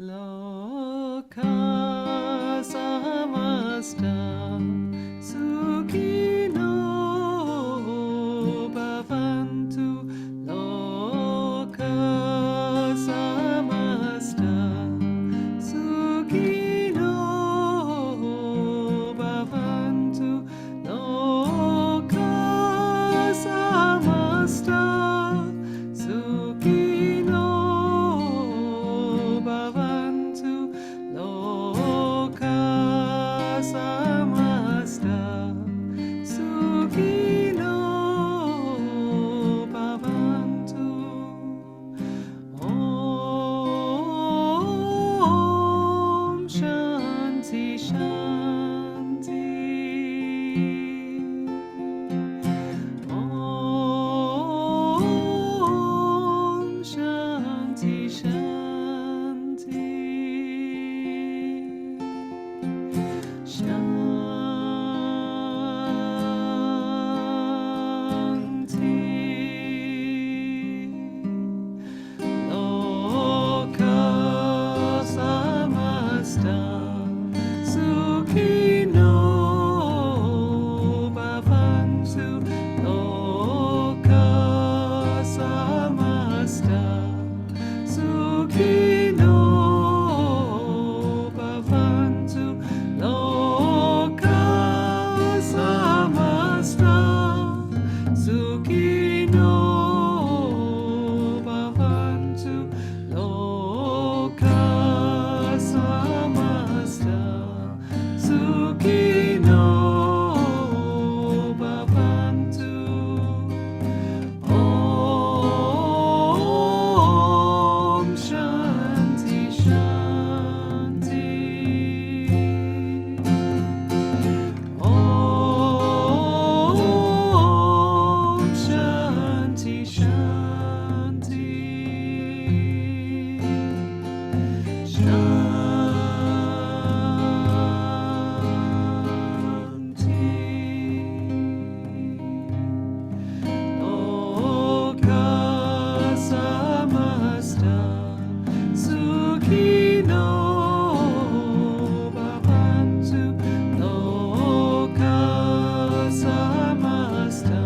Lokah Samasta Sukhino Bhavantu. Lokah Samasta Sukhino Bhavantu. Lokah Samasta Sukhino Bhavantu. Lokah Samasta Sukhino Bhavantu. Om Shanti Shanti. Om Shanti Shanti. Lokah Samasta Sukhino Bhavantu. Lokah Samasta Sukhino Bhavantu. Lokah Samasta Sukhino Bhavantu. Lokah Samasta Sukhino Bhavantu. Om Shanti Shanti. Om Shanti Shanti. Lokah Samasta Sukhino Bhavantu. Lokah Samasta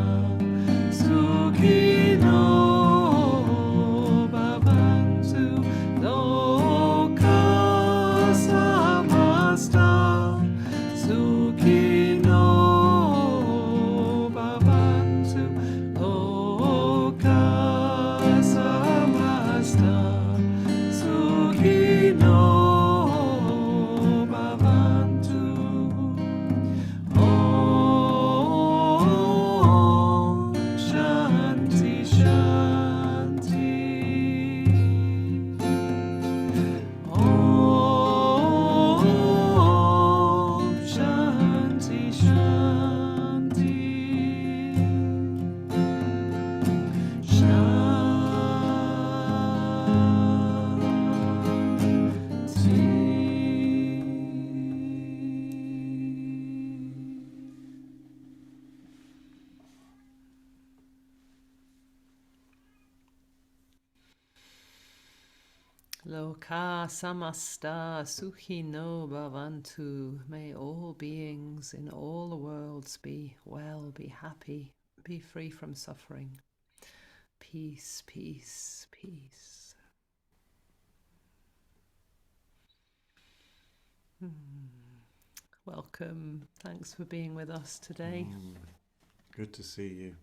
Sukhino Bhavantu. Lokah Samasta Sukhino Bhavantu. Lokah Samasta Sukhino Bhavantu. Om Shanti Shanti. Om Shanti Shanti. Lokah Samasta Sukhino Bhavantu. May all beings in all the worlds be well, be happy, be free from suffering. Peace, peace, peace. Welcome. Thanks for being with us today. Good to see you.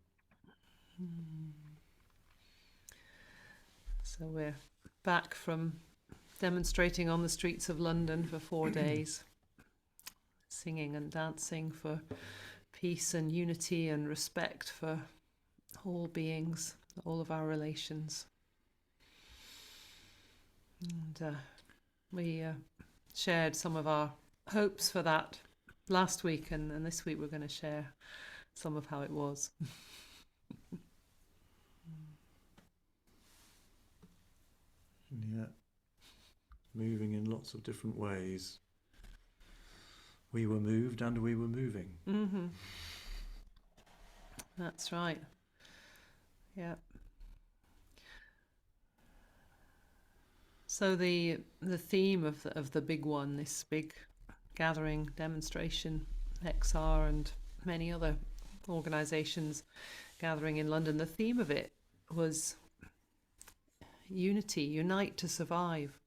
So we're back from demonstrating on the streets of London for 4 days, singing and dancing for peace and unity and respect for all beings, all of our relations. And we shared some of our hopes for that last week, and this week we're going to share some of how it was. Yeah, moving in lots of different ways. We were moved and we were moving. Mm-hmm. That's right. Yeah. So the theme of the big one, this big gathering, demonstration, XR and many other organisations gathering in London, the theme of it was unity, unite to survive.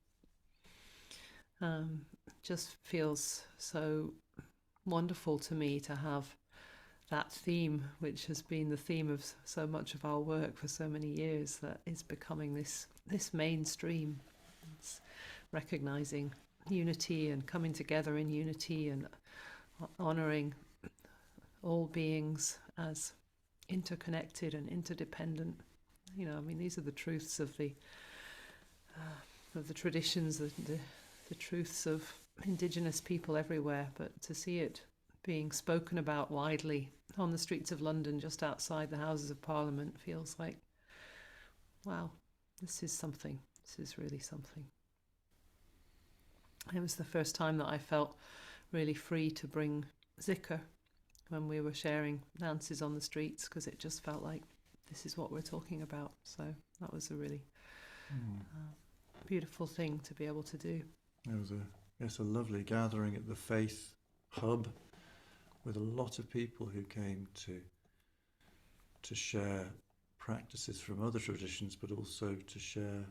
Just feels so wonderful to me to have that theme, which has been the theme of so much of our work for so many years, that is becoming this mainstream. It's recognising unity and coming together in unity and honouring all beings as interconnected and interdependent. You know, I mean, these are the truths of the traditions, the truths of Indigenous people everywhere. But to see it being spoken about widely on the streets of London, just outside the Houses of Parliament, feels like, wow, this is something. This is really something. It was the first time that I felt really free to bring zikr when we were sharing dances on the streets, because it just felt like this is what we're talking about. So that was a really beautiful thing to be able to do. It was a lovely gathering at the Faith Hub with a lot of people who came to share practices from other traditions, but also to share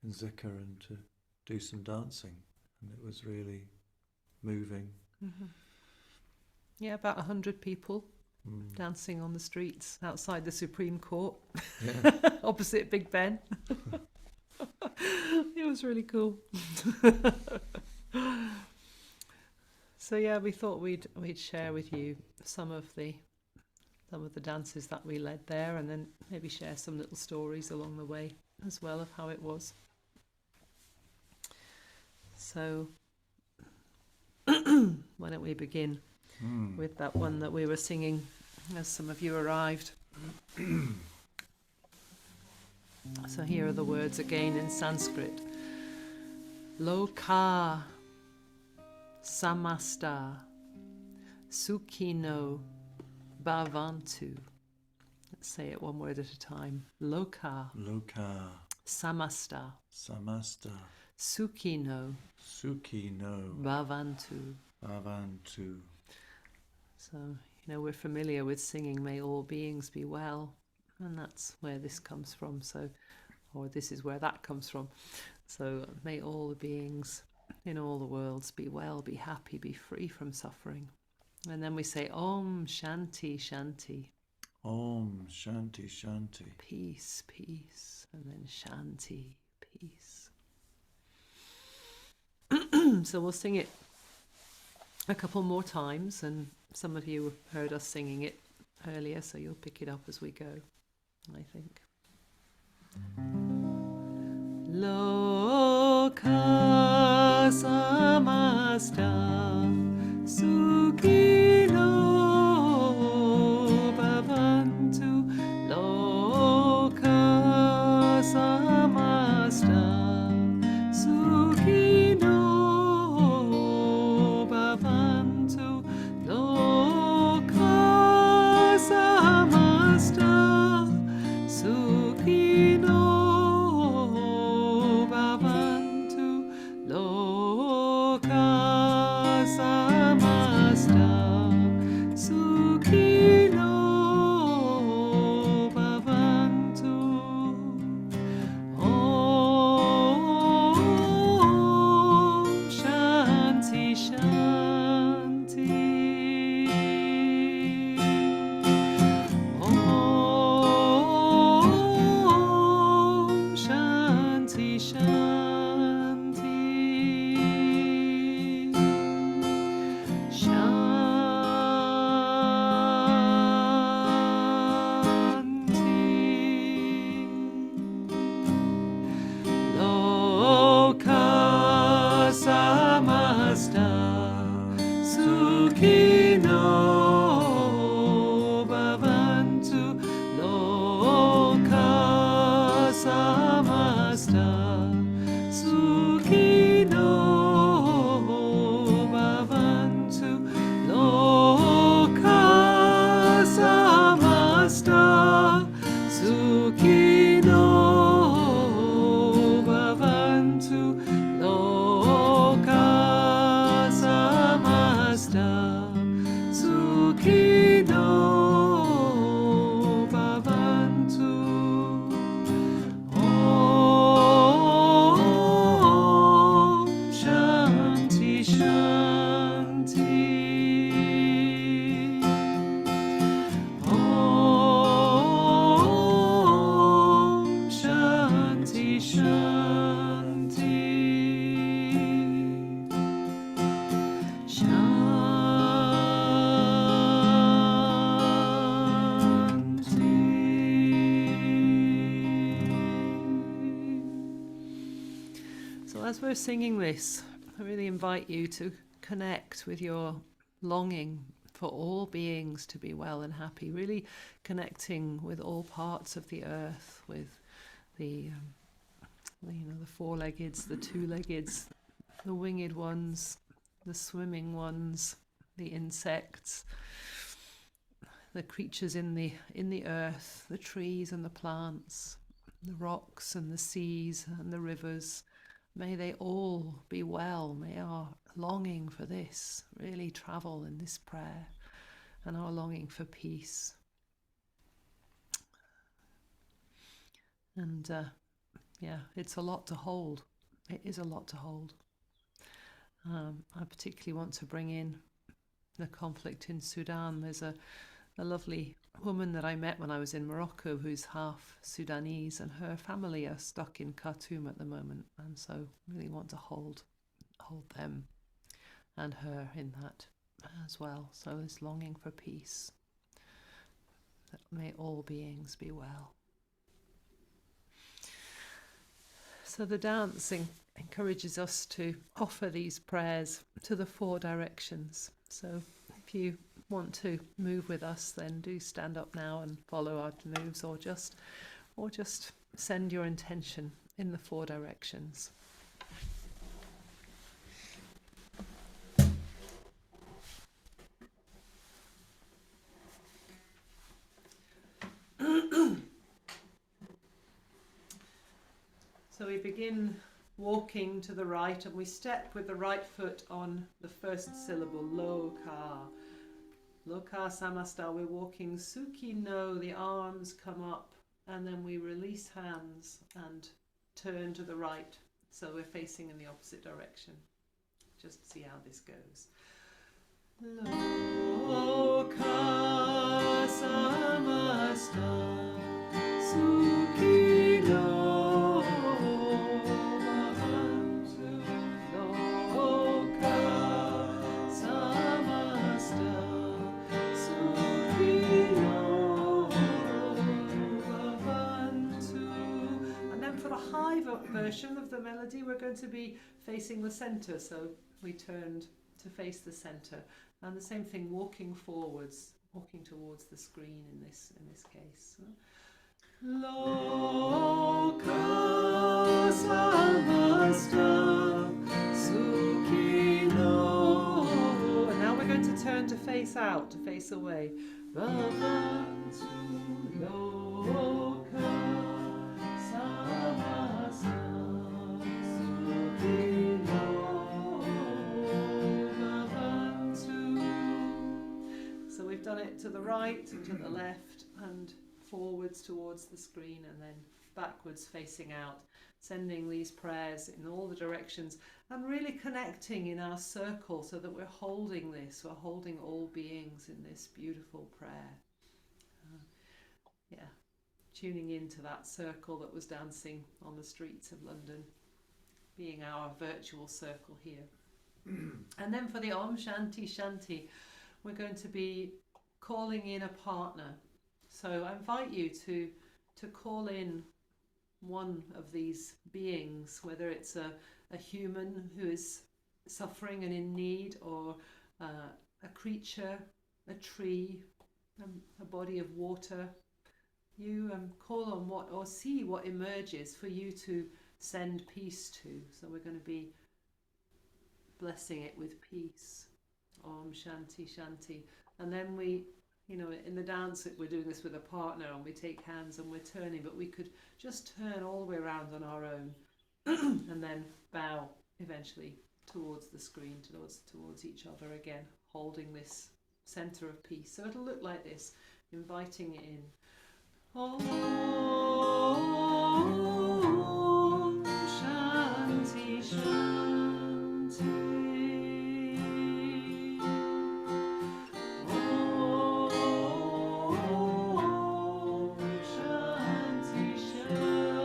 in zikr and to do some dancing. And it was really moving. Mm-hmm. Yeah, about 100 people dancing on the streets outside the Supreme Court, opposite Big Ben. It was really cool. So yeah, we thought we'd share with you some of the dances that we led there, and then maybe share some little stories along the way as well of how it was. So why don't we begin with that one that we were singing as some of you arrived. So here are the words again in Sanskrit. Lokah, Samasta, Sukhino, Bhavantu. Let's say it one word at a time. Lokah, Lokah, Samasta, Samasta, Sukhino, Sukhino, Bhavantu. Bhavantu. So, you know, we're familiar with singing "May all beings be well," and that's where this comes from. So, or this is where that comes from. So, may all the beings in all the worlds be well, be happy, be free from suffering. And then we say Om Shanti Shanti. Om Shanti Shanti. Peace, peace, and then Shanti, peace. So we'll sing it a couple more times, and some of you heard us singing it earlier, so you'll pick it up as we go, I think. Lokah Samasta Sukhino Bhavantu. Lokah Samasta Sukhino Bhavantu. Lokah Samasta Sukhino as we're singing this, I really invite you to connect with your longing for all beings to be well and happy, really connecting with all parts of the earth, with the four-leggeds, the two-leggeds, the winged ones, the swimming ones, the insects, the creatures in the earth, the trees and the plants, the rocks and the seas and the rivers. May they all be well. May our longing for this really travel in this prayer, and our longing for peace. And it's a lot to hold. It is a lot to hold. I particularly want to bring in the conflict in Sudan. There's a lovely woman that I met when I was in Morocco who's half Sudanese, and her family are stuck in Khartoum at the moment, and so really want to hold them and her in that as well. So this longing for peace, that may all beings be well. So the dancing encourages us to offer these prayers to the four directions. So if you want to move with us, then do stand up now and follow our moves, or just send your intention in the four directions. So we begin walking to the right, and we step with the right foot on the first syllable, Lokah. Lokah, Samasta, we're walking Sukhino, the arms come up, and then we release hands and turn to the right, so we're facing in the opposite direction. Just see how this goes. Lokah, Samasta, Sukhino. Version of the melody, we're going to be facing the center, so we turned to face the center, and the same thing, walking forwards, walking towards the screen in this case. Lokah Samasta Sukhino. And now we're going to turn to face out, to face away. Bhavantu Lokah Samasta. So we've done it to the right and to the left, and forwards towards the screen, and then backwards facing out, sending these prayers in all the directions, and really connecting in our circle so that we're holding this, we're holding all beings in this beautiful prayer. Tuning into that circle that was dancing on the streets of London, being our virtual circle here. And then for the Om Shanti Shanti, we're going to be calling in a partner. So I invite you to call in one of these beings, whether it's a human who is suffering and in need, or a creature, a tree, a body of water. You call on what, or see what emerges for you to send peace to. So we're going to be blessing it with peace. Om Shanti Shanti. And then we, in the dance, we're doing this with a partner, and we take hands and we're turning, but we could just turn all the way around on our own and then bow eventually towards the screen, towards each other again, holding this center of peace. So it'll look like this, inviting it in. Om Shanti Shanti. Om Shanti Shanti.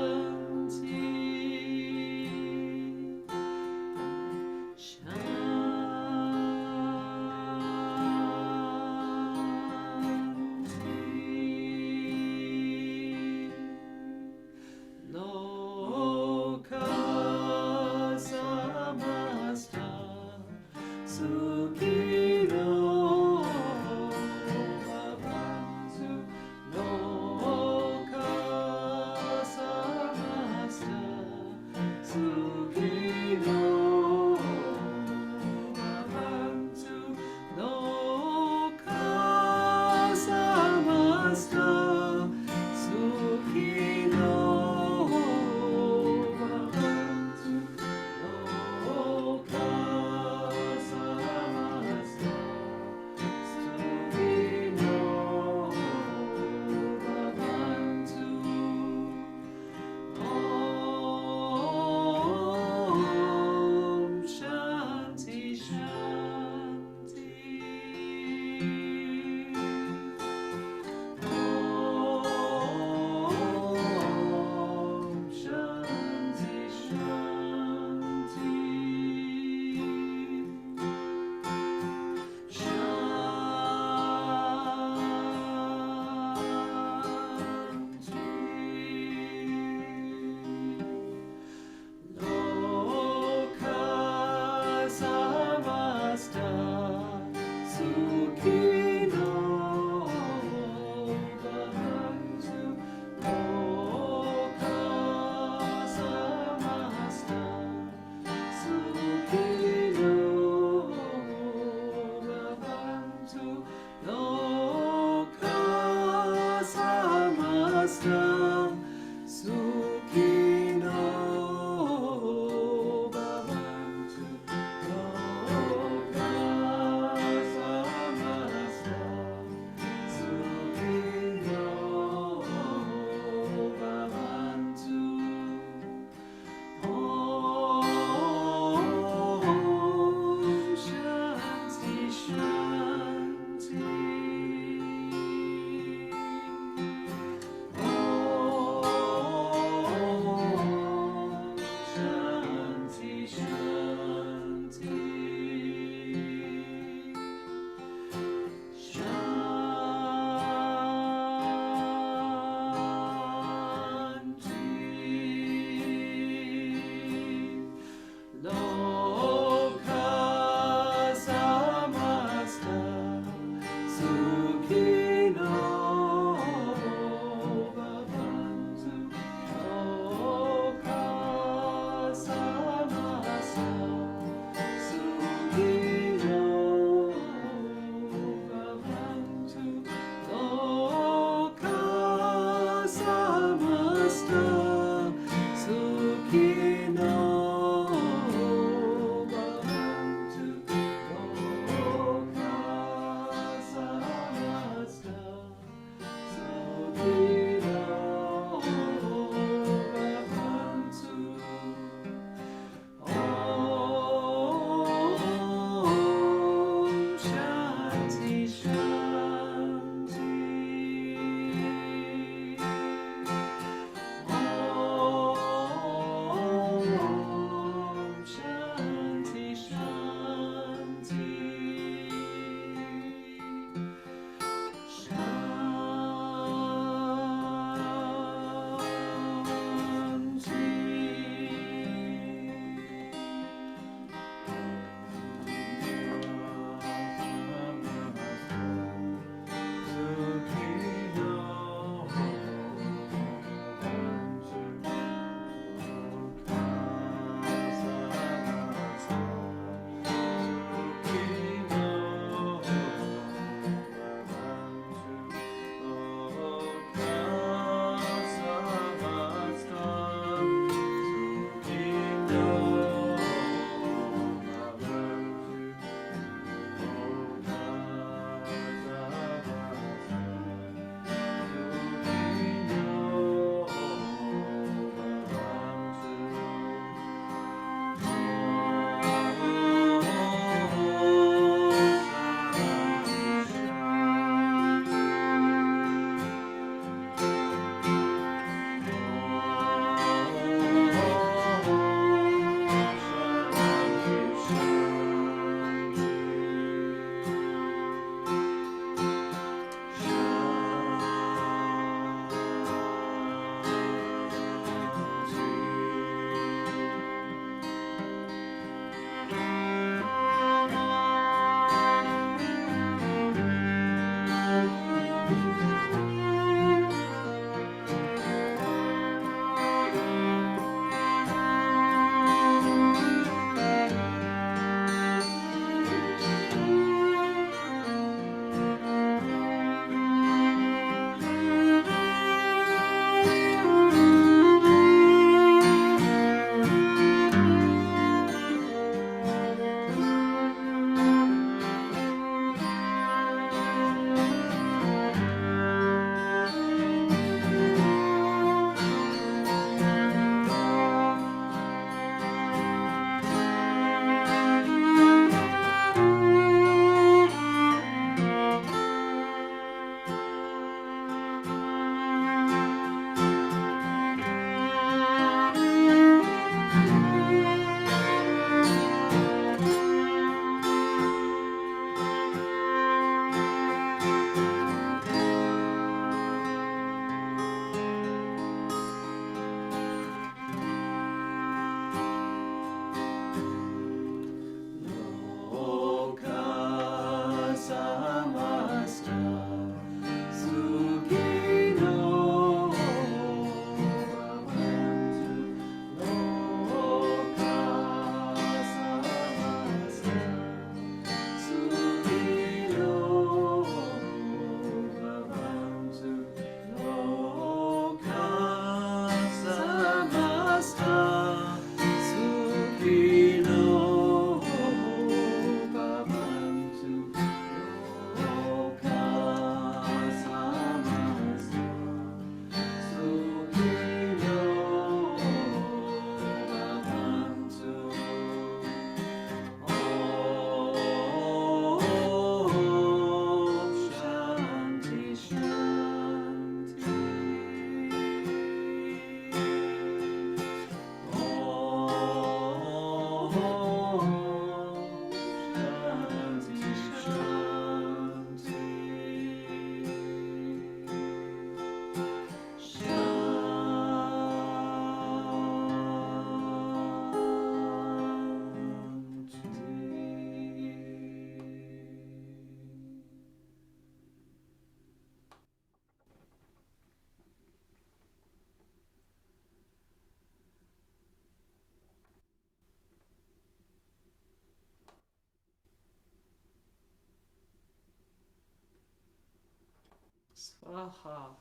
Swaha.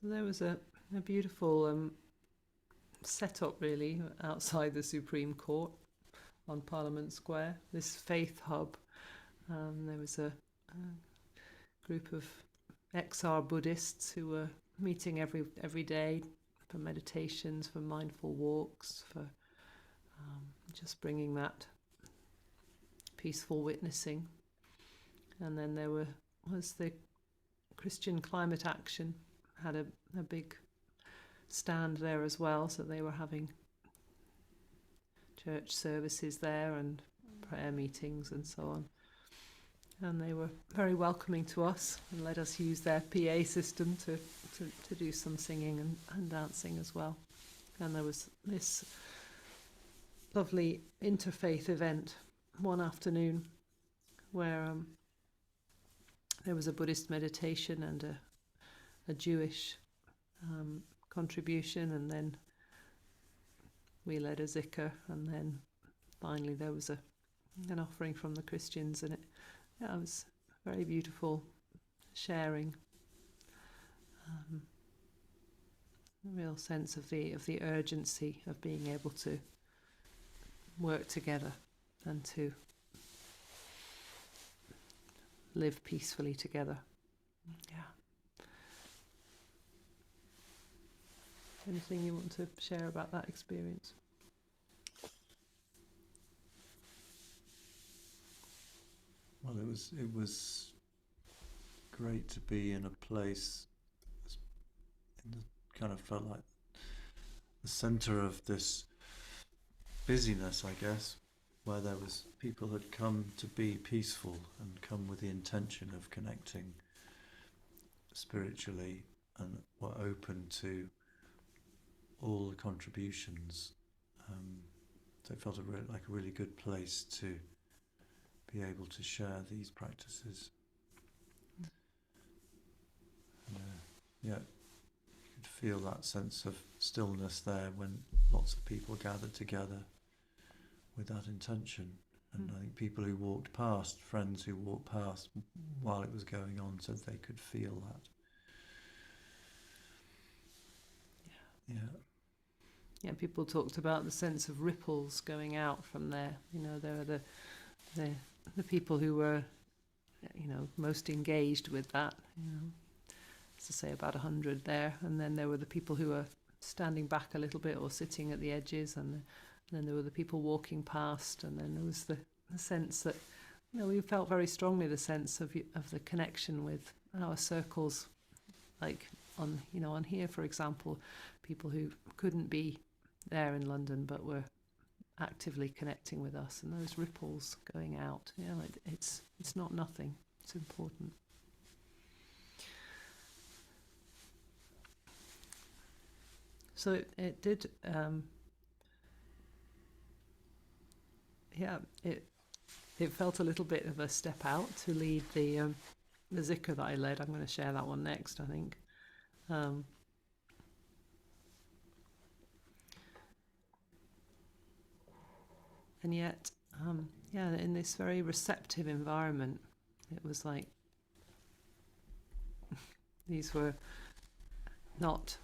So there was a beautiful setup really outside the Supreme Court on Parliament Square, this faith hub. There was a group of XR Buddhists who were meeting every day for meditations, for mindful walks, for just bringing that peaceful witnessing. And then there was the Christian Climate Action, had a big stand there as well, so they were having church services there and prayer meetings and so on. And they were very welcoming to us and let us use their PA system to do some singing and dancing as well. And there was this lovely interfaith event one afternoon where there was a Buddhist meditation and a Jewish contribution, and then we led a zikr, and then finally there was an offering from the Christians, and it was very beautiful sharing. A real sense of the urgency of being able to work together and to live peacefully together. Yeah. Anything you want to share about that experience? Well, it was great to be in a place kind of felt like the centre of this busyness, I guess, where there was people had come to be peaceful and come with the intention of connecting spiritually and were open to all the contributions. So it felt like a really good place to be able to share these practices. Yeah, you could feel that sense of stillness there when lots of people gathered together with that intention. And I think people who walked past, friends who walked past while it was going on, said they could feel that. Yeah, people talked about the sense of ripples going out from there. You know, there are the people who were, most engaged with that. As to say, about 100 there, and then there were the people who were standing back a little bit or sitting at the edges, and then there were the people walking past, and then there was the sense that, we felt very strongly the sense of the connection with our circles, like on here, for example, people who couldn't be there in London but were actively connecting with us, and those ripples going out. It's not nothing. It's important. So it did. It felt a little bit of a step out to lead the zikr that I led. I'm going to share that one next, I think. And yet, in this very receptive environment, it was like these were not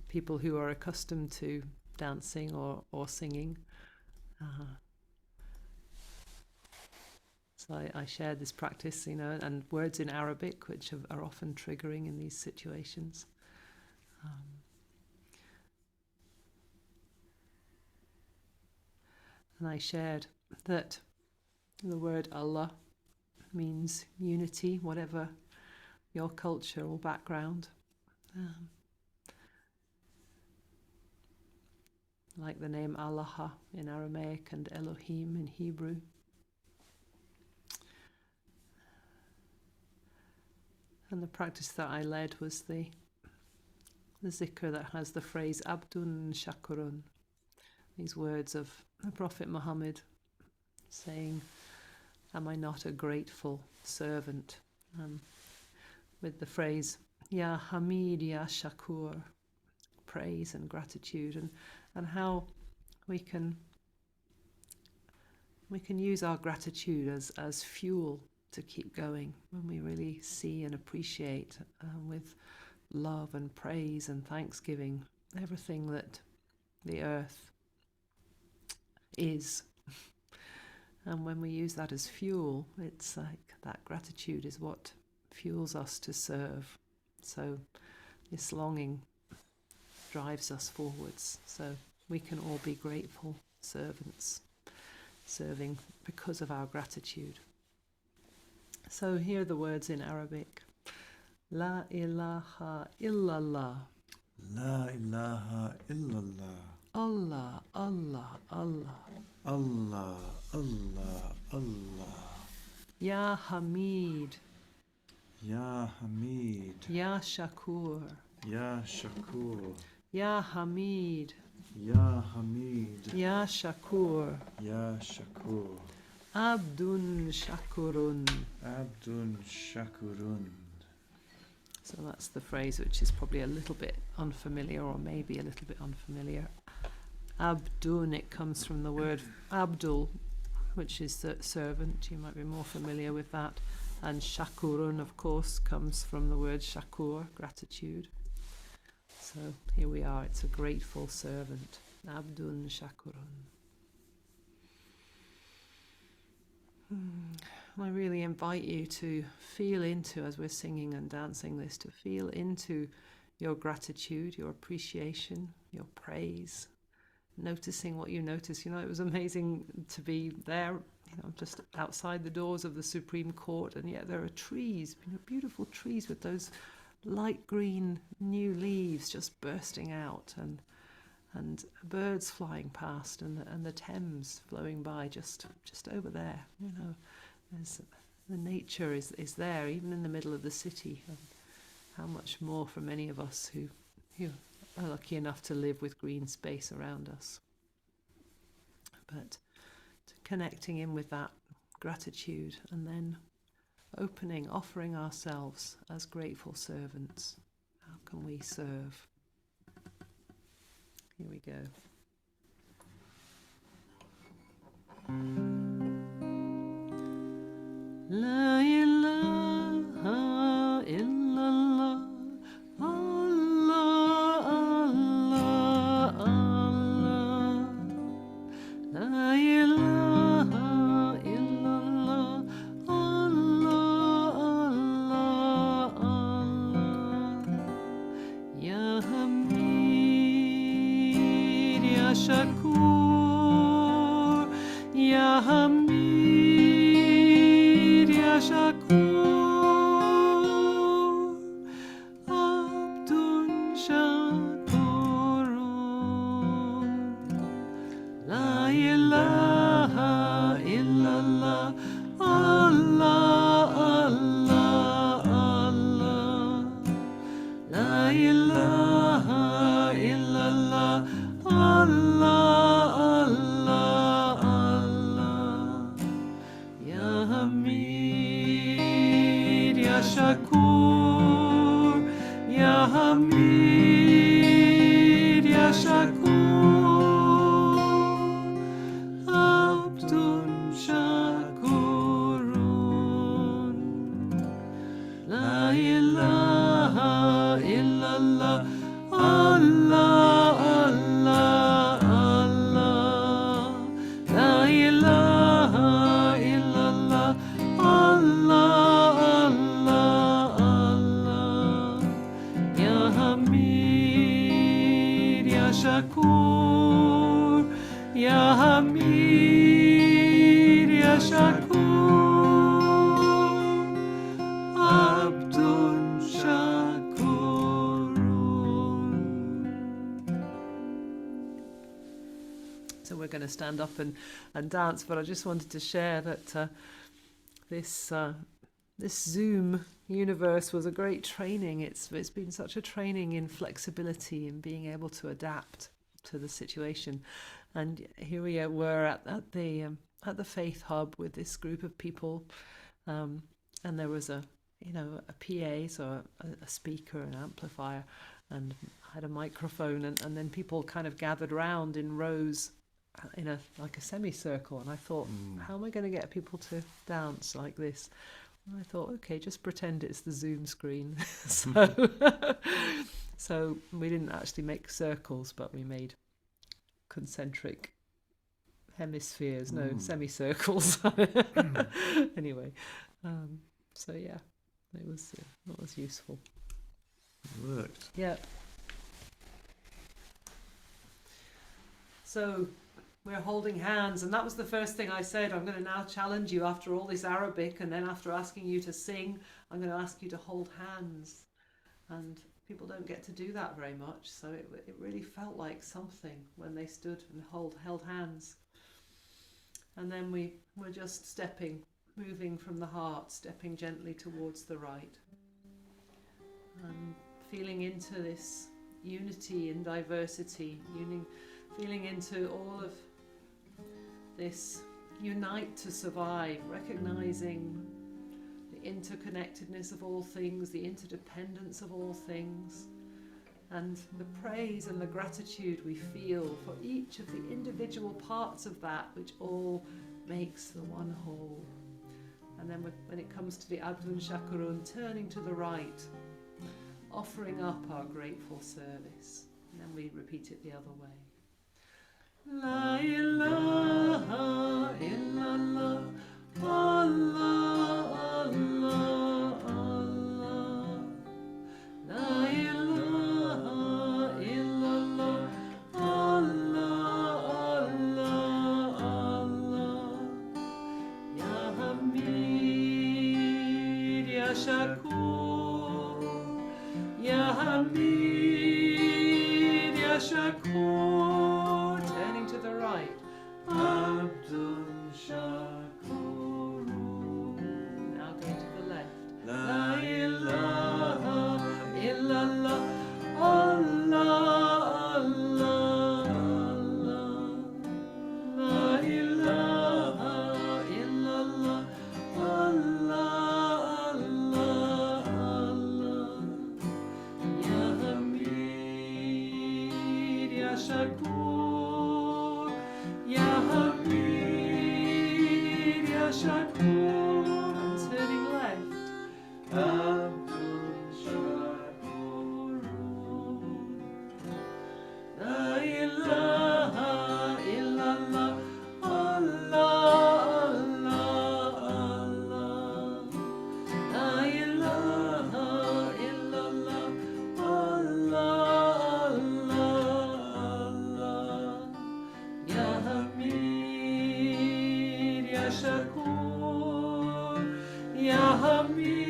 people who are accustomed to dancing or singing. So I shared this practice, and words in Arabic, which are often triggering in these situations. And I shared that the word Allah means unity, whatever your culture or background. like the name Allah in Aramaic and Elohim in Hebrew. And the practice that I led was the zikr that has the phrase Abdun Shakurun, these words of the Prophet Muhammad saying, am I not a grateful servant? With the phrase Ya Hamid Ya Shakur, praise and gratitude, and how we can use our gratitude as fuel to keep going when we really see and appreciate with love and praise and thanksgiving everything that the earth is. And when we use that as fuel, it's like that gratitude is what fuels us to serve. So this longing drives us forwards, so we can all be grateful servants, serving because of our gratitude. So here are the words in Arabic. La ilaha illallah. La ilaha illallah. Allah, Allah, Allah. Allah, Allah, Allah. Ya Hamid. Ya Hamid. Ya Shakur. Ya Shakur. Ya Hamid. Ya Hamid. Ya Shakur. Ya Shakur. Abdun Shakurun. Abdun Shakurun. So that's the phrase which is probably a little bit unfamiliar, or maybe a little bit unfamiliar. Abdun, it comes from the word Abdul, which is the servant. You might be more familiar with that. And Shakurun, of course, comes from the word Shakur, gratitude. So here we are, it's a grateful servant. Abdun Shakurun. I really invite you to feel into, as we're singing and dancing this, to feel into your gratitude, your appreciation, your praise, noticing what you notice. You know, it was amazing to be there, you know, just outside the doors of the Supreme Court, and yet there are trees, you know, beautiful trees with those light green new leaves just bursting out, and birds flying past, and the Thames flowing by just over there. You know, there's the nature is there, even in the middle of the city. And how much more for many of us who are lucky enough to live with green space around us. But connecting in with that gratitude, and then offering ourselves as grateful servants. How can we serve? Here we go. La ilaha illallah, Allah, Allah, Allah. La ilaha illallah, Allah, Allah, Allah. Ya Hamid, Ya Shakur, Ya Hamid, Ya Shakur, Abdun Shakurun. La ilaha illallah, Allah, Allah, Allah. La ilaha illallah, Allah, Allah, Allah. Ya Hamid, Ya Shakur, Ya Hamid, Ya Shakur, Abdun Shakurun. La ilaha illallah, Allah, Allah, Allah. La ilaha illallah, Allah, Allah, stand up and dance, but I just wanted to share that this Zoom universe was a great training. It's been such a training in flexibility and being able to adapt to the situation. And here we were at the Faith Hub with this group of people, and there was a PA, so a speaker, an amplifier, and I had a microphone, and then people kind of gathered round in rows in a semicircle, and I thought, how am I going to get people to dance like this? And I thought, okay, just pretend it's the Zoom screen. So we didn't actually make circles, but we made concentric hemispheres, no semicircles. Anyway, so yeah, it was useful. It worked. Yeah. So we're holding hands, and that was the first thing I said. I'm going to now challenge you after all this Arabic, and then after asking you to sing, I'm going to ask you to hold hands. And people don't get to do that very much, so it really felt like something when they stood and held hands. And then we were just moving from the heart, stepping gently towards the right, and feeling into this unity and diversity, feeling into all of this unite to survive, recognizing the interconnectedness of all things, the interdependence of all things, and the praise and the gratitude we feel for each of the individual parts of that, which all makes the one whole. And then when it comes to the Abdun Shakurun, turning to the right, offering up our grateful service. And then we repeat it the other way. La ilaha illallah, Allah, Allah, Allah. La ilaha illallah, Allah, Allah, Allah. Ya Hamid, Ya Shakur, Ya Hamid, Ya Shakur. Turning to the right. Abdul Shakur. Now going to the left. La ilaha illallah, Allah, Allah, Allah. La ilaha illallah, Allah, Allah, Allah. Ya Hamid, Ya Shakur, Ya Hamid, Ya Shakur. And turning left. Abdul Shakur. La ilaha illallah, Allah, Allah, Allah. La ilaha illallah, Allah, Allah, Allah. Ya Hamid, Ya Shakur, Ya Hamid,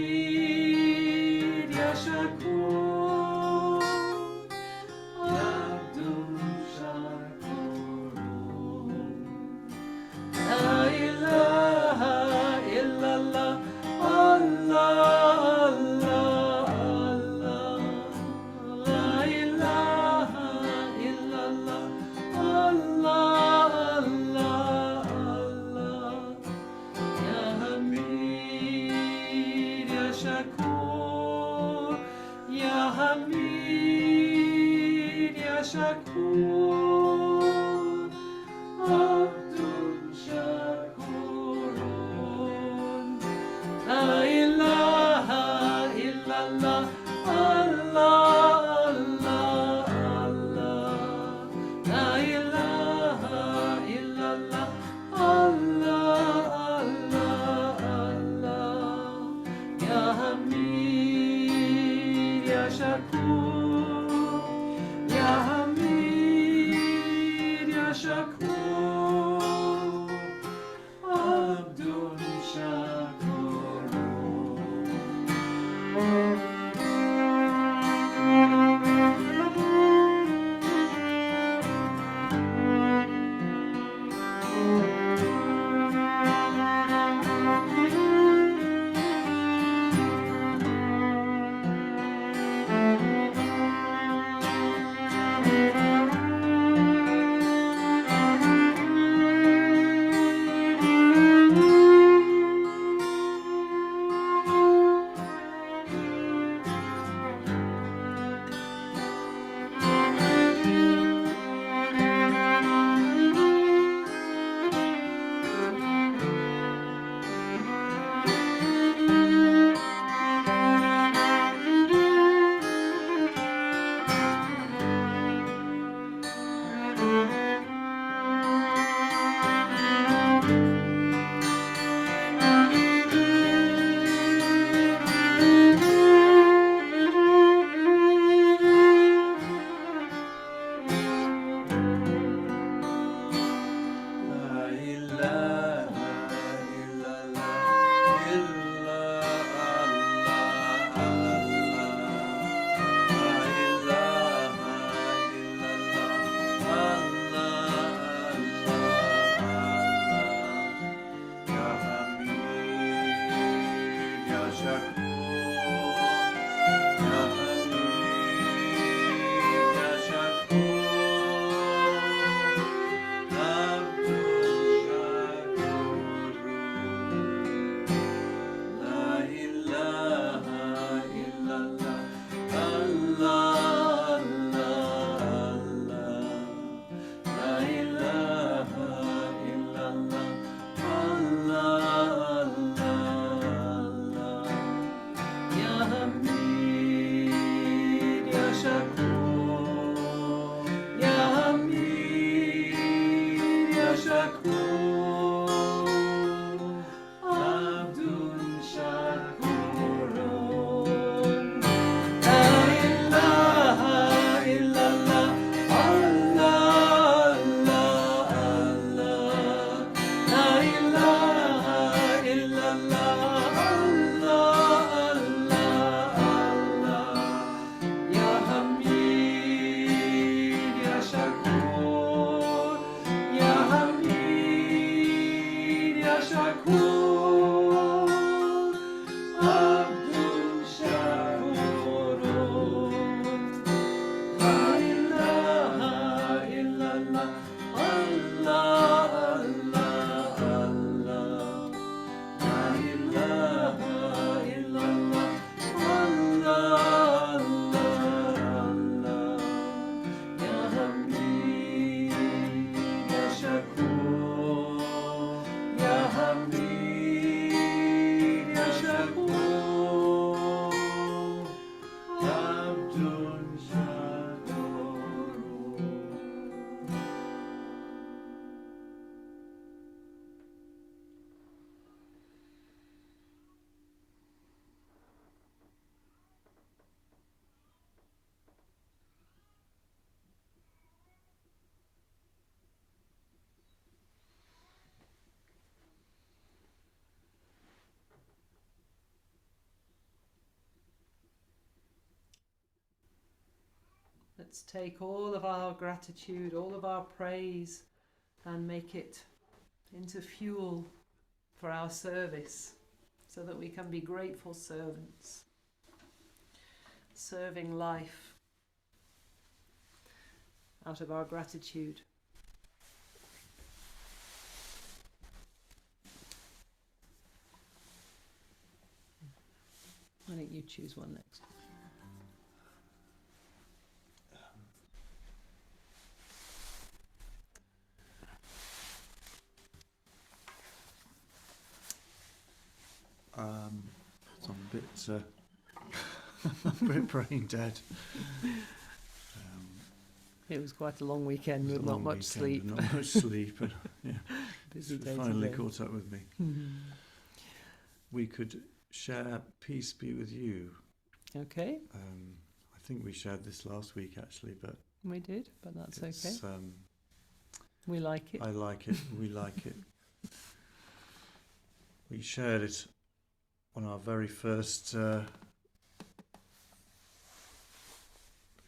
Ya Shakur. Abdul Shakur. La ilaha illallah, Allah, Allah, Allah. La ilaha illallah, Allah, Allah, Allah. Ya Hamid, Ya Shakur, Ya Hamid, Ya Shakur. Abdul Shakurun. La ilaha illallah, Allah, Allah, Allah. La ilaha illallah, Allah, Allah, Allah. Ya Hamid, Ya Shakur, Ya Hamid, Ya Shakur. Abdul Shakur. Let's take all of our gratitude, all of our praise, and make it into fuel for our service, so that we can be grateful servants, serving life out of our gratitude. Why don't you choose one next? So I'm a bit brain dead. It was quite a long weekend with not much sleep. Not much sleep, and yeah, Busy it's day finally today. caught up with me. We could share "Peace be with you." Okay, I think we shared this last week actually, but we did, but that's okay. it's, We like it. I like it. We like it. We shared it on our very first, I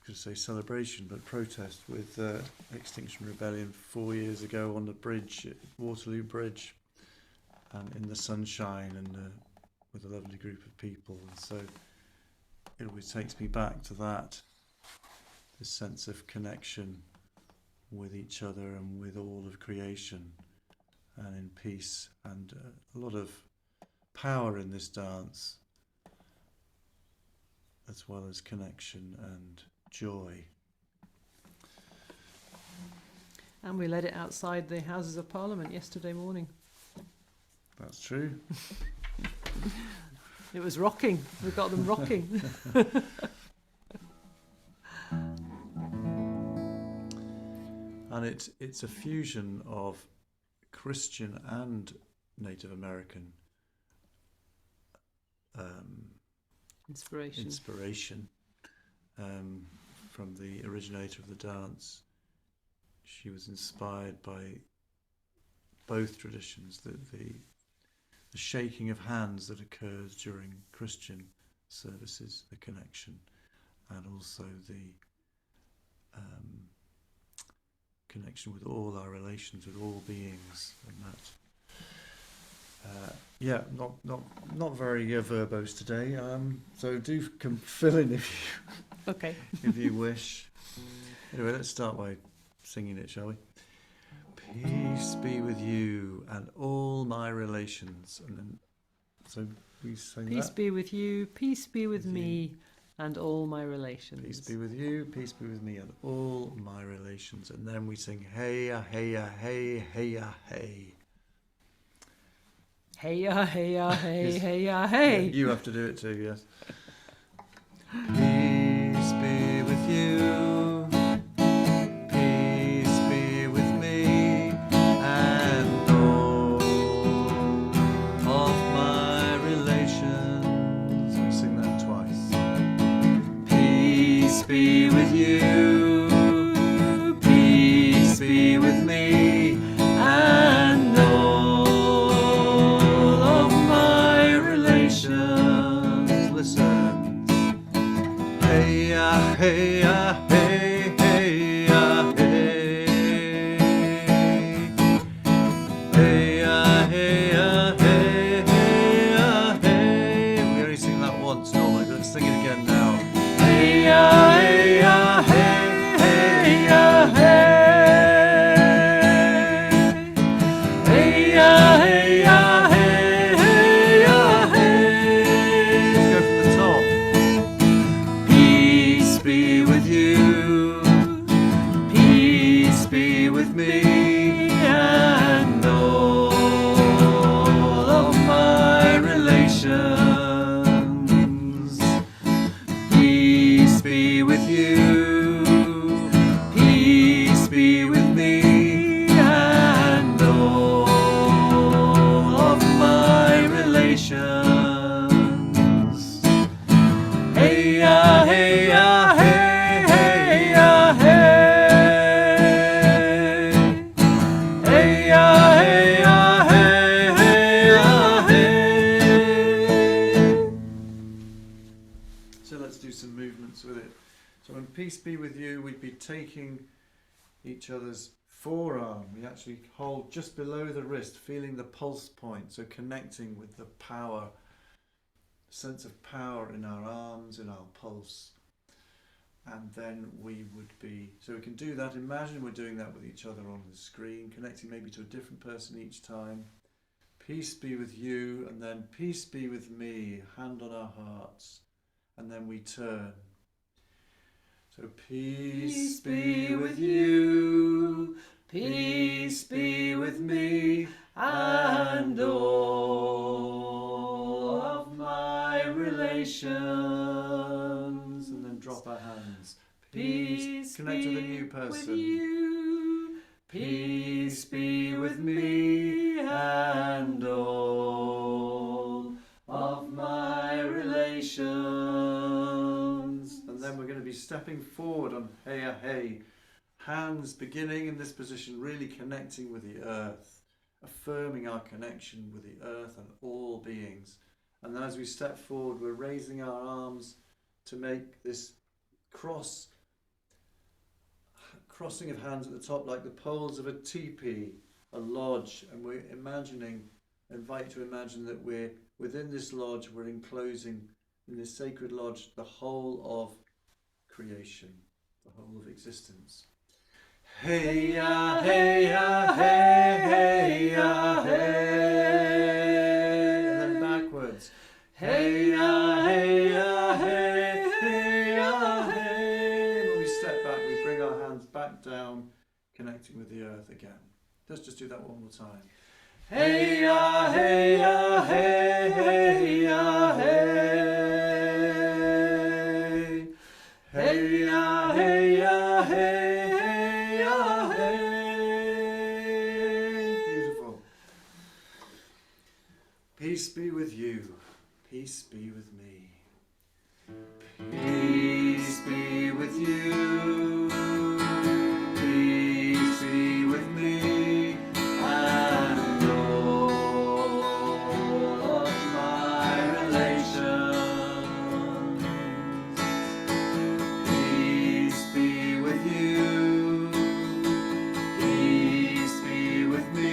could say celebration, but protest with Extinction Rebellion 4 years ago on the bridge, at Waterloo Bridge, and in the sunshine and with a lovely group of people. And so it always takes me back to that, this sense of connection with each other and with all of creation, and in peace, and a lot of power in this dance, as well as connection and joy. And we led it outside the Houses of Parliament yesterday morning. That's true. It was rocking. We got them rocking. And it's a fusion of Christian and Native American inspiration from the originator of the dance. She was inspired by both traditions, the shaking of hands that occurs during Christian services, the connection, and also the connection with all our relations with all beings, and that not very verbose today, so do fill in if you Okay. if you wish. Anyway, let's start by singing it, shall we? Peace be with you and all my relations, and then so we sing Peace that. be with you, peace be with With me, and all my relations. Peace be with you, peace be with me and all my relations. And then we sing hey-ya, hey-ya, hey, hey-ya, hey. Hey-ya, hey-ya, hey, Yes. hey-ya, hey. Yeah, you have to do it too, yes. Peace be with you, peace be with me, and all of my relations. We sing that twice. Peace be with you, peace be with me, and all of my relations. Listen. Hey-ya, hey-ya, hey, hey-ya, hey. Hey-ya, hey-ya, some movements with it. So when peace be with you, we'd be taking each other's forearm. We actually hold just below the wrist, feeling the pulse point, so connecting with the power, sense of power in our arms, in our pulse. And then we would be, so we can do that, imagine we're doing that with each other on the screen, connecting maybe to a different person each time. Peace be with you, and then peace be with me, hand on our hearts, and then we turn. So peace be with you, peace be with me, and all of my relations. And then drop our hands. Peace, connect with a new person. You. Peace be with me, and all of my relations. And then we're going to be stepping forward on hey hey. Hands beginning in this position, really connecting with the earth, affirming our connection with the earth and all beings. And then as we step forward, we're raising our arms to make this crossing of hands at the top, like the poles of a teepee, a lodge. And we're invite to imagine that we're within this lodge, we're enclosing in this sacred lodge the whole of creation, the whole of existence. Hey ya, hey ya, hey, hey ya, hey. And then backwards. Hey ya, hey ya, hey, hey ya, hey. When we step back, we bring our hands back down, connecting with the earth again. Let's just do that one more time. Hey ya, hey ya, hey, hey ya, hey. Hey ya, hey ya, hey. Peace be with you, peace be with me. Peace be with you, peace be with me, and all of my relations. Peace be with you, peace be with me.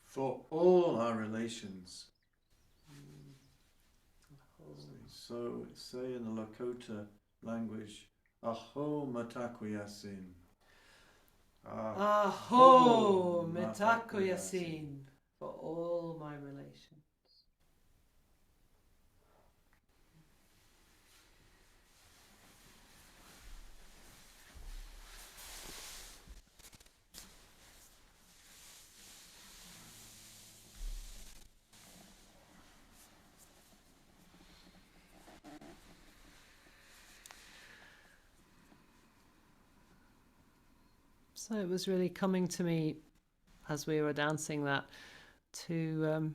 for all our relations. So say in the Lakota language, Aho matakuyasin. Aho metakoyasin, for all my relations. So it was really coming to me as we were dancing that to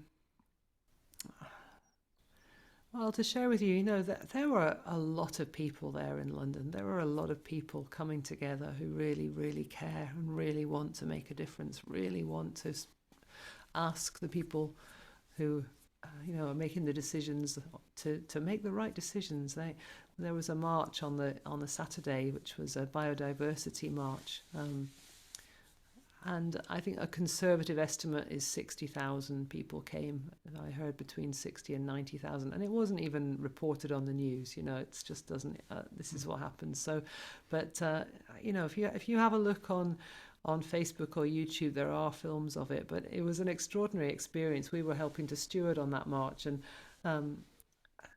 to share with you, that there were a lot of people there in London. There were a lot of people coming together who really, really care and really want to make a difference, really want to ask the people who are making the decisions to make the right decisions. There was a march on the Saturday, which was a biodiversity march, and I think a conservative estimate is 60,000 people came. I heard between 60 and 90,000, and it wasn't even reported on the news. It just doesn't. This is what happens. So, but if you have a look on Facebook or YouTube, there are films of it. But it was an extraordinary experience. We were helping to steward on that march, and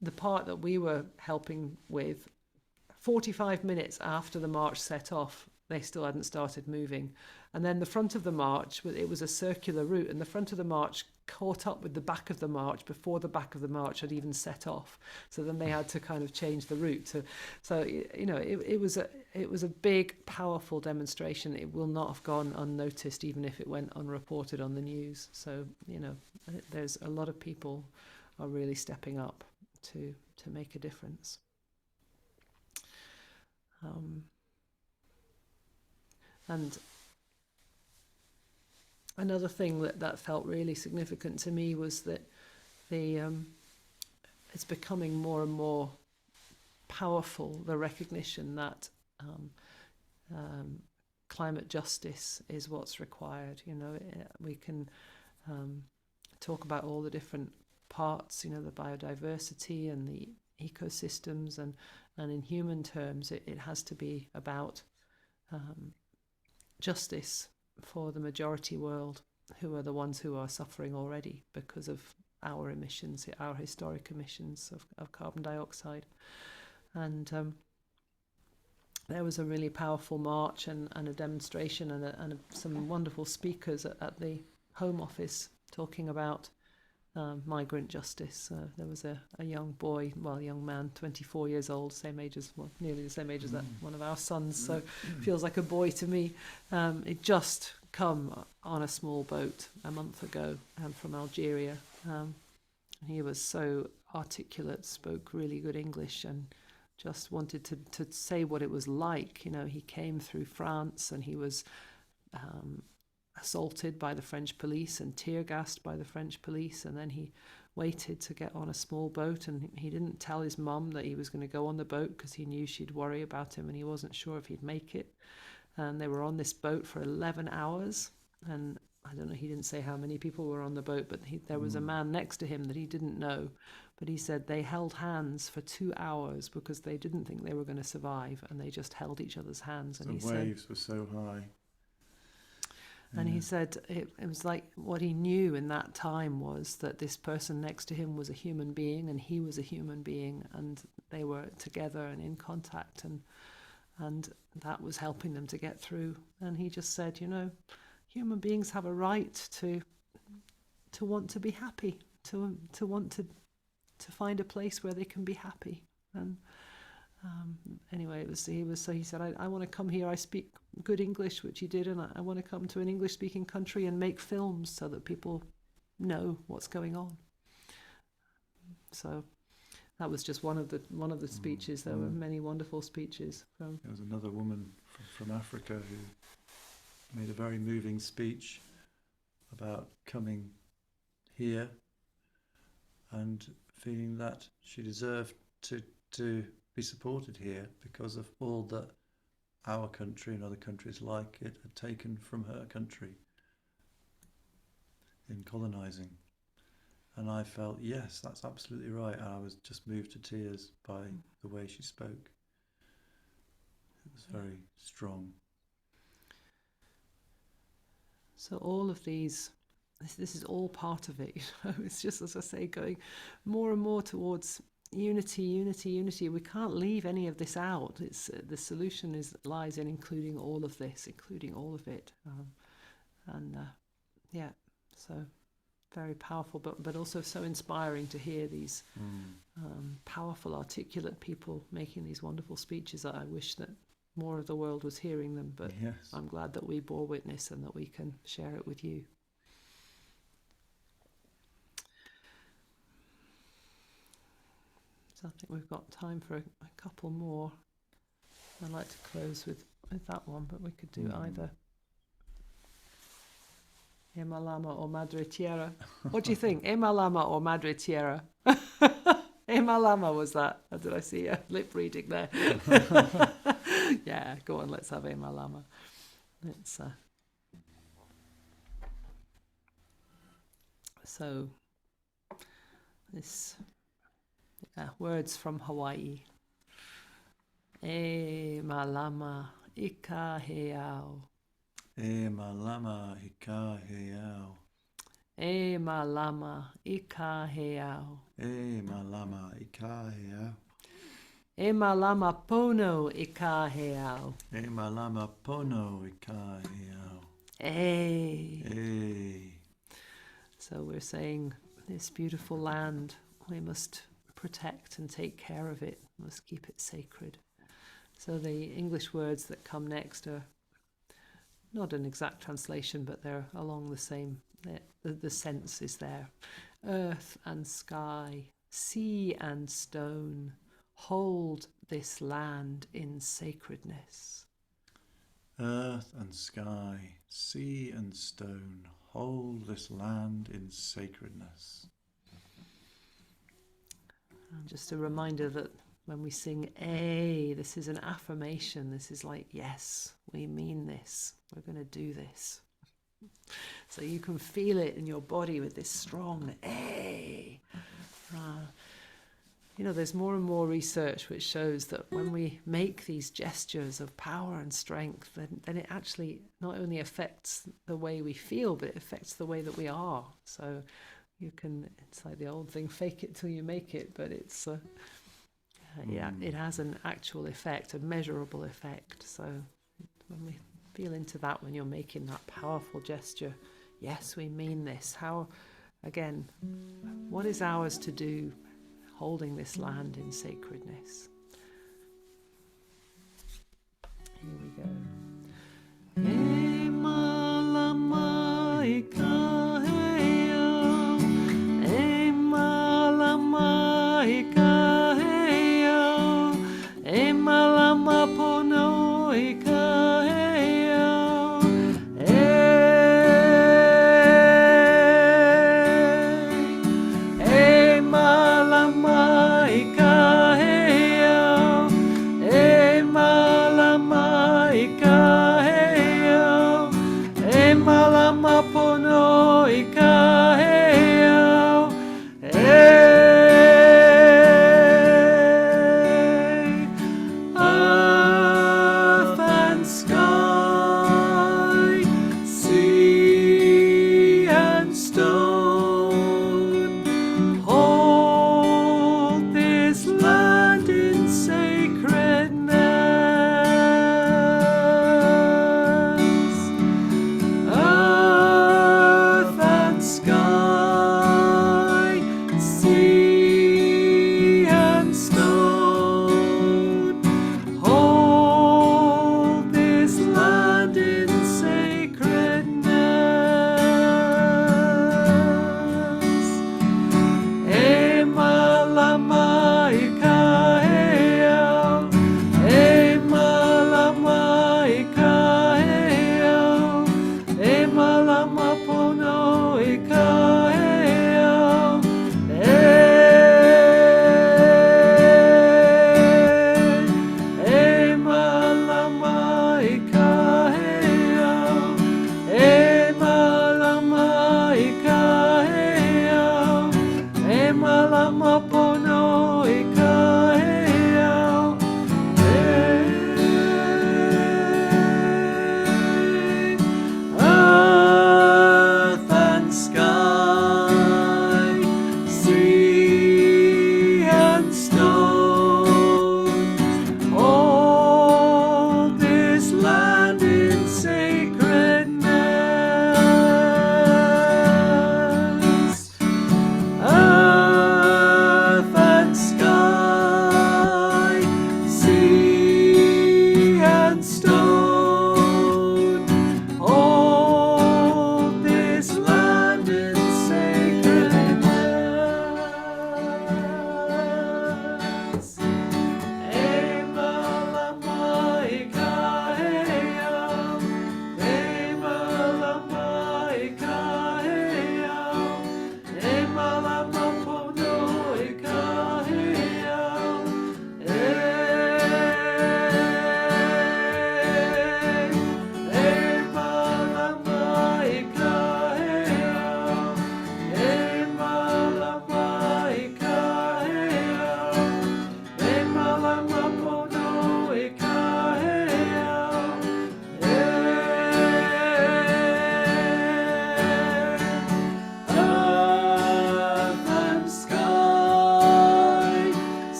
the part that we were helping with, 45 minutes after the march set off, they still hadn't started moving. And then the front of the march, it was a circular route, and the front of the march caught up with the back of the march before the back of the march had even set off. So then they had to kind of change the route. So it was a big, powerful demonstration. It will not have gone unnoticed, even if it went unreported on the news. So there's a lot of people are really stepping up to make a difference. And another thing that felt really significant to me was that it's becoming more and more powerful, the recognition that climate justice is what's required. We can talk about all the different parts, the biodiversity and the ecosystems, and in human terms, it has to be about justice for the majority world, who are the ones who are suffering already because of our emissions, our historic emissions of carbon dioxide. And there was a really powerful march and a demonstration and some wonderful speakers at the Home Office talking about migrant justice. There was a young man, 24 years old, nearly the same age as that one of our sons, so feels like a boy to me. He'd just come on a small boat a month ago from Algeria. He was so articulate, spoke really good English, and just wanted to say what it was like. He came through France, and he was assaulted by the French police and tear gassed by the French police, and then he waited to get on a small boat, and he didn't tell his mum that he was going to go on the boat because he knew she'd worry about him and he wasn't sure if he'd make it. And they were on this boat for 11 hours, and I don't know, he didn't say how many people were on the boat, but there was a man next to him that he didn't know, but he said they held hands for 2 hours because they didn't think they were going to survive, and they just held each other's hands. And the waves were so high. And he said it was like what he knew in that time was that this person next to him was a human being, and he was a human being, and they were together and in contact, and that was helping them to get through. And he just said, human beings have a right to want to be happy, to want to find a place where they can be happy. And anyway, he said, I want to come here. I speak good English, which he did, and I want to come to an English-speaking country and make films so that people know what's going on. So that was just one of the speeches. There were many wonderful speeches. There was another woman from Africa who made a very moving speech about coming here and feeling that she deserved to be supported here because of all that our country and other countries like it had taken from her country. in colonising. And I felt, yes, that's absolutely right. And I was just moved to tears by the way she spoke. It was very strong. So all of these, this is all part of it. It's just, as I say, going more and more towards unity, unity, unity. We can't leave any of this out. It's the solution lies in including all of this, including all of it. So very powerful, but also so inspiring to hear these powerful, articulate people making these wonderful speeches. I wish that more of the world was hearing them, but yes. I'm glad that we bore witness and that we can share it with you. So I think we've got time for a couple more. I'd like to close with that one, but we could do either Ema Lama or Madre Tierra. What do you think? Ema Lama or Madre Tierra? Ema Lama was that? Or did I see a lip reading there? Yeah, go on, let's have Ema Lama. It's so this words from Hawaii. Ema Lama ika heao. Ema Lama ika heao. Ema Lama ika heao. Ema Lama ika heao. Ema Lama pono ika heao. Ema Lama pono ika heao. So we're saying this beautiful land, we must protect and take care of it, we must keep it sacred. So the English words that come next are not an exact translation, but they're along the same, the sense is there. Earth and sky, sea and stone, hold this land in sacredness. Earth and sky, sea and stone, hold this land in sacredness. And just a reminder that when we sing A, this is an affirmation. This is like, yes, we mean this. We're going to do this. So you can feel it in your body with this strong A. There's more and more research which shows that when we make these gestures of power and strength, then it actually not only affects the way we feel, but it affects the way that we are. So it's like the old thing, fake it till you make it, but it's, it has an actual effect, a measurable effect. So when we feel into that, when you're making that powerful gesture, yes, we mean this. How, again, what is ours to do, holding this land in sacredness? Here we go. Ema lama ika heao. Ema lama ika heao. Ema lama pono ika heao. Ema lama ika heao. Ema lama ika heao.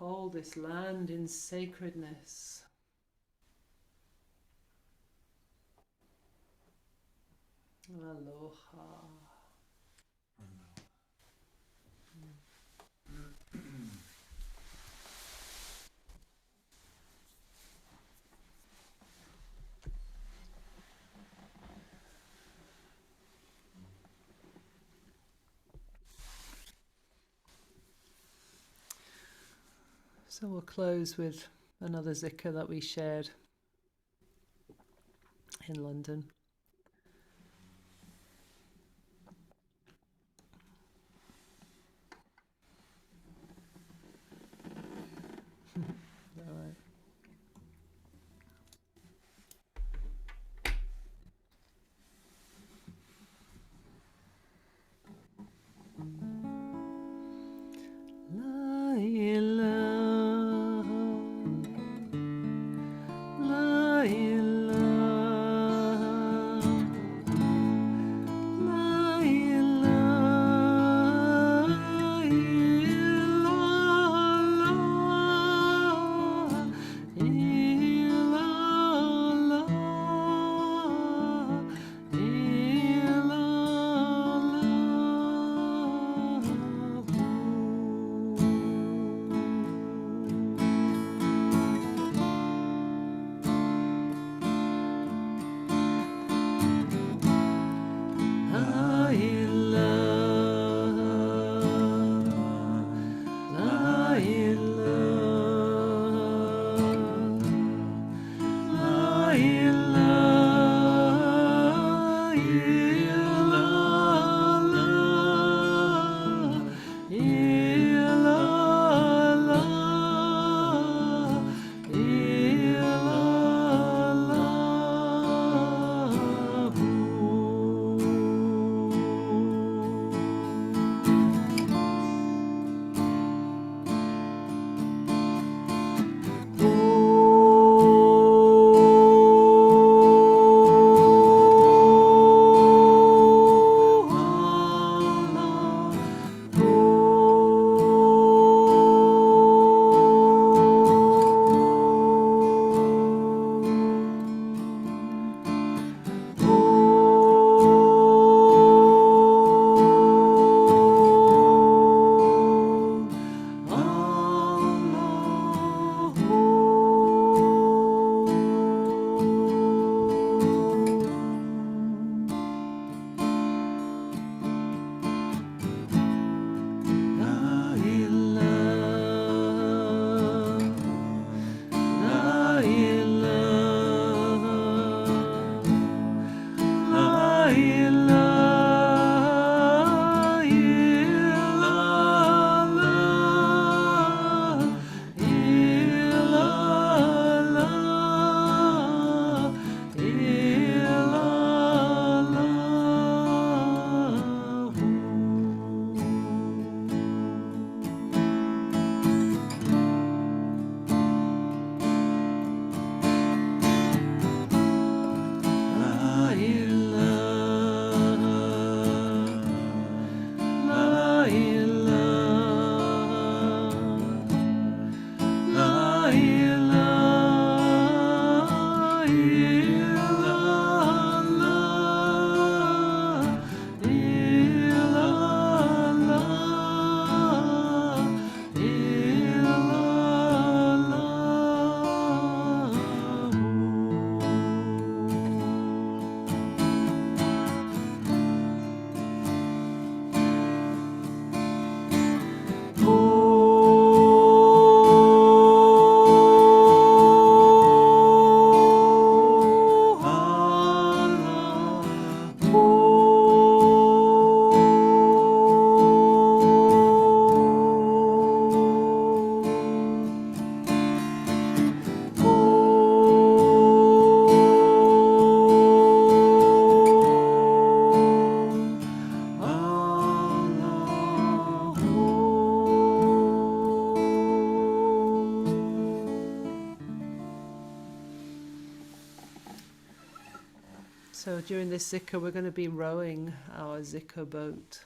hold this land in sacredness. Aloha. So we'll close with another zikr that we shared in London. All right. La ilaha, la ilaha, la ilaha So during this zikr, we're going to be rowing our zikr boat,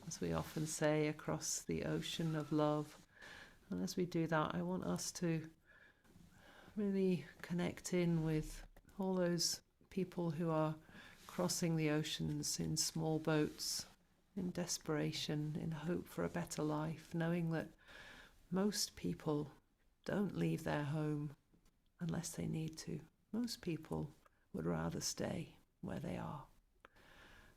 as we often say, across the ocean of love, And as we do that, I want us to really connect in with all those people who are crossing the oceans in small boats, in desperation, in hope for a better life, knowing that most people don't leave their home unless they need to. Most people would rather stay where they are.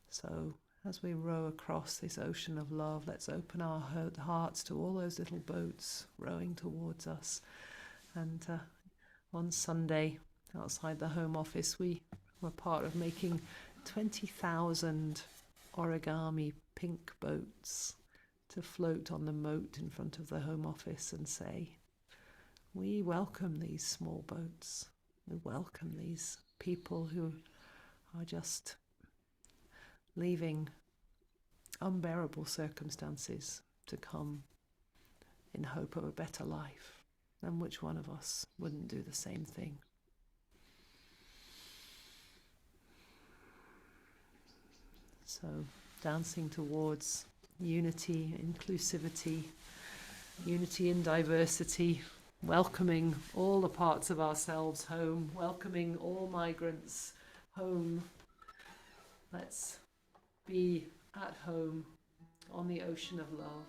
So as we row across this ocean of love, let's open our hearts to all those little boats rowing towards us. And on Sunday, outside the Home Office, we were part of making 20,000 origami pink boats to float on the moat in front of the Home Office and say, we welcome these small boats. We welcome these people who are just leaving unbearable circumstances to come in hope of a better life. And which one of us wouldn't do the same thing? So, dancing towards unity, inclusivity, unity in diversity, welcoming all the parts of ourselves home, welcoming all migrants home. Let's be at home on the ocean of love.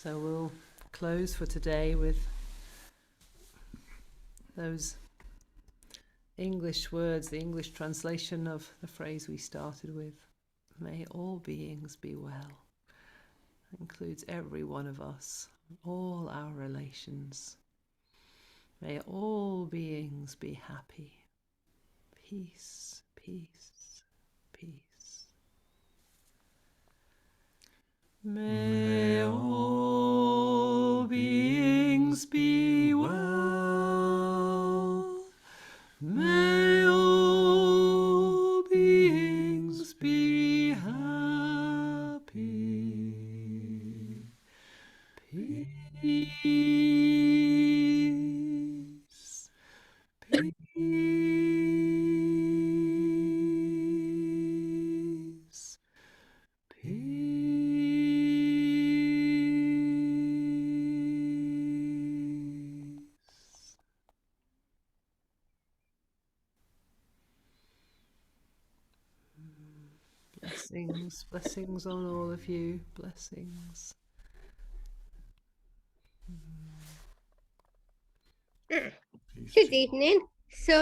So we'll close for today with those English words, the English translation of the phrase we started with. May all beings be well. That includes every one of us, all our relations. May all beings be happy. Peace, peace, peace. May all beings be well. May all beings be happy. Peace, peace, peace. Blessings, blessings on all of you. Blessings. Peace Good to you. evening. So